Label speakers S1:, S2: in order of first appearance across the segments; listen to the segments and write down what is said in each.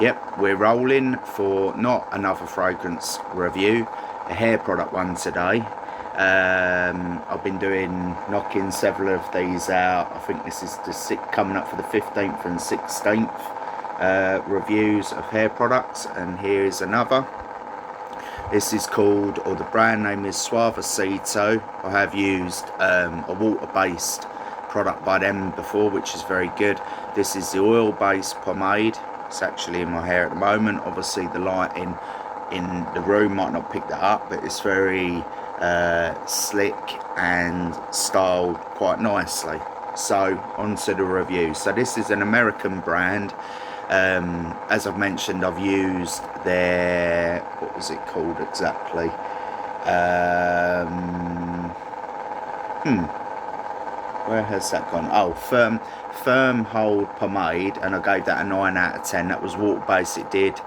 S1: Yep, we're rolling for not another fragrance review, a hair product one today. I've been knocking several of these out. I think this is coming up for the 15th and 16th reviews of hair products, and here is another. This is called, or the brand name is Suavacido. I have used a water-based product by them before, which is very good. This is the oil-based pomade. It's actually in my hair at the moment. Obviously the lighting in the room might not pick that up, but it's very slick and styled quite nicely. So on to the review. So this is an American brand. As I've mentioned, I've used their, what was it called exactly? Where has that gone? Oh, firm hold pomade, and I gave that a 9 out of 10. That was water based. It did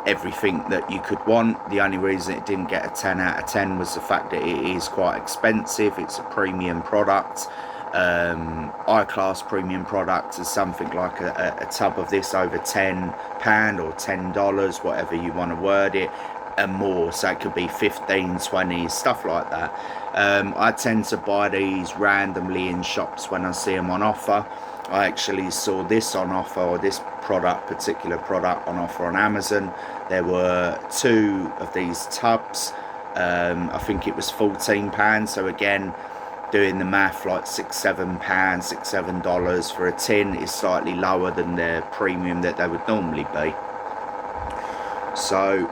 S1: everything that you could want. The only reason it didn't get a 10 out of 10 was the fact that it is quite expensive. It's a premium product. I-class premium product is something like a tub of this over £10 or $10, whatever you want to word it, and more. So it could be 15, 20, stuff like that. I tend to buy these randomly in shops when I see them on offer. I actually saw this on offer, or this particular product on offer on Amazon. There were 2 of these tubs. I think it was £14. So again, doing the math, like £6-7, $6-7 for a tin is slightly lower than the premium that they would normally be. So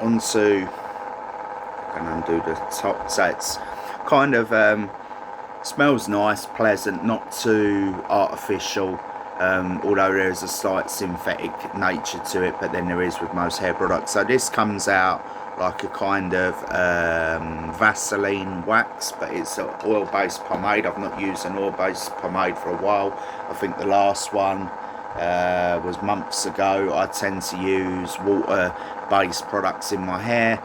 S1: onto, I can undo the top. So it's kind of smells nice, pleasant, not too artificial, although there is a slight synthetic nature to it, but then there is with most hair products. So this comes out like a kind of Vaseline wax, but it's an oil-based pomade. I've not used an oil-based pomade for a while. I think the last one was months ago. I tend to use water-based products in my hair.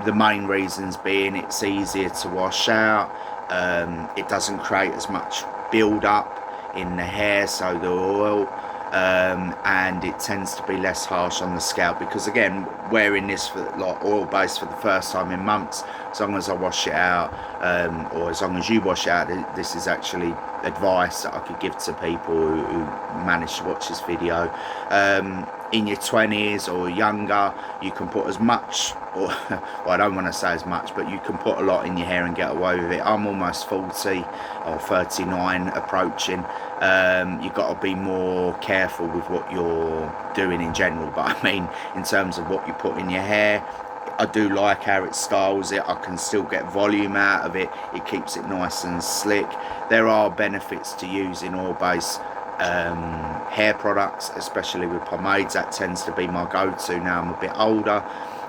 S1: The main reasons being it's easier to wash out. It doesn't create as much build-up in the hair, so the oil. And it tends to be less harsh on the scalp, because again, wearing this for like oil based for the first time in months, as long as I wash it out, or as long as you wash it out, this is actually advice that I could give to people who manage to watch this video. In your 20s or younger, you can put as much, or well, I don't want to say as much, but you can put a lot in your hair and get away with it. I'm almost 40 or 39 approaching. You've got to be more careful with what you're doing in general, but I mean in terms of what you put in your hair, I do like how it styles it. I can still get volume out of it. It keeps it nice and slick. There are benefits to using oil-based hair products, especially with pomades. That tends to be my go-to now I'm a bit older.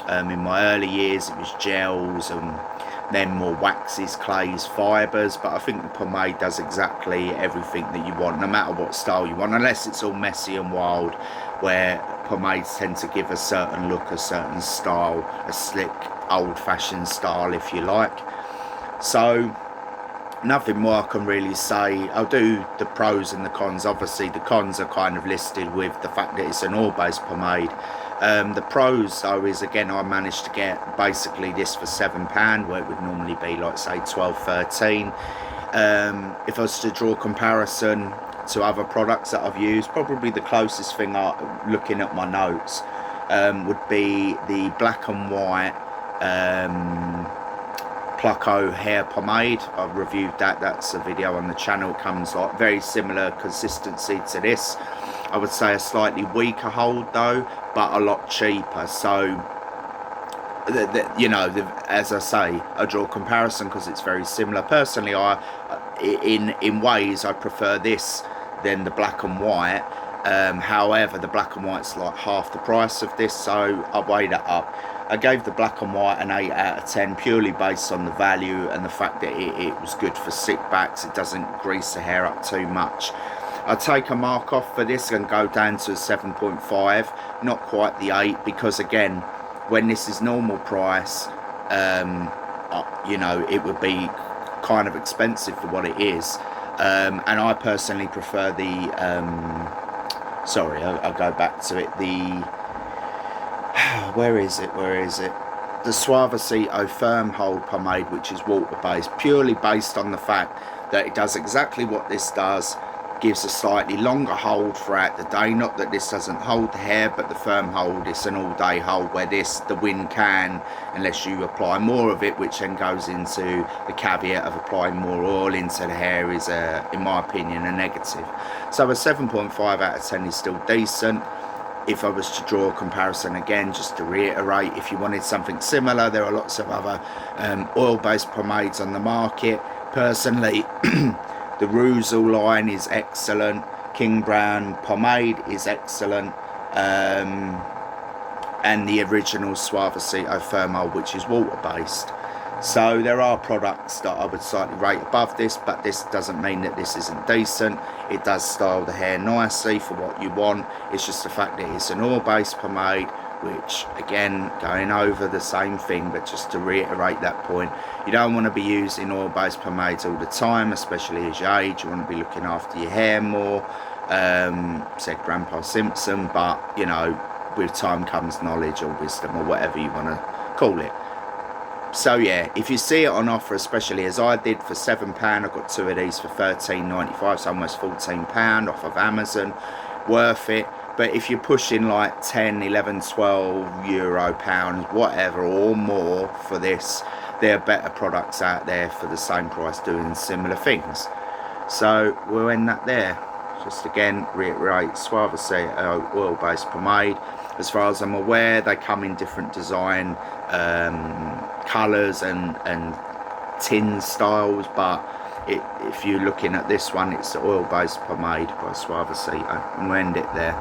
S1: In my early years it was gels, and then more waxes, clays, fibres, but I think the pomade does exactly everything that you want, no matter what style you want, unless it's all messy and wild, where pomades tend to give a certain look, a certain style, a slick old-fashioned style if you like. So nothing more I can really say. I'll do the pros and the cons. Obviously the cons are kind of listed with the fact that it's an oil-based pomade. The pros though is, again, I managed to get basically this for £7, where it would normally be like say 12, 13. If I was to draw a comparison to other products that I've used, probably the closest thing, looking at my notes, would be the black and white Plucko hair pomade. I've reviewed that. That's a video on the channel. It comes like very similar consistency to this. I would say a slightly weaker hold though, but a lot cheaper. So you know, as I say, I draw a comparison because it's very similar. Personally, in ways I prefer this than the black and white. However, the black and white's like half the price of this, so I weighed it up. I gave the black and white an 8 out of 10, purely based on the value and the fact that it was good for sick backs. It doesn't grease the hair up too much. I take a mark off for this and go down to a 7.5, not quite the 8, because again, when this is normal price, you know, it would be kind of expensive for what it is. And I personally prefer the sorry, I'll go back to it. Where is it? The Suavacido Firm Hold Pomade, which is water-based, purely based on the fact that it does exactly what this does, gives a slightly longer hold throughout the day. Not that this doesn't hold the hair, but the firm hold, it's an all-day hold, where this, the wind can, unless you apply more of it, which then goes into the caveat of applying more oil into the hair, is, in my opinion, a negative. So a 7.5 out of 10 is still decent. If I was to draw a comparison again, just to reiterate, if you wanted something similar, there are lots of other oil-based pomades on the market. Personally, the Ruzel line is excellent. King Brown pomade is excellent. And the original Suavacido Firm Hold, which is water-based. So there are products that I would slightly rate above this, but this doesn't mean that this isn't decent. It does style the hair nicely for what you want. It's just the fact that it's an oil-based pomade, which, again, going over the same thing, but just to reiterate that point, you don't want to be using oil-based pomades all the time, especially as you age. You want to be looking after your hair more. Said Grandpa Simpson, but, you know, with time comes knowledge or wisdom, or whatever you want to call it. So yeah, if you see it on offer, especially as I did for £7, I got 2 of these for £13.95, so almost £14 off of Amazon. Worth it. But if you're pushing like 10, 11, 12 euro, pounds, whatever, or more for this, there are better products out there for the same price doing similar things. So we'll end that there. Just again, reiterate, Suavacido oil-based pomade. As far as I'm aware, they come in different design colours and tin styles, but if you're looking at this one, it's the oil-based pomade by Suavacido, and we'll end it there.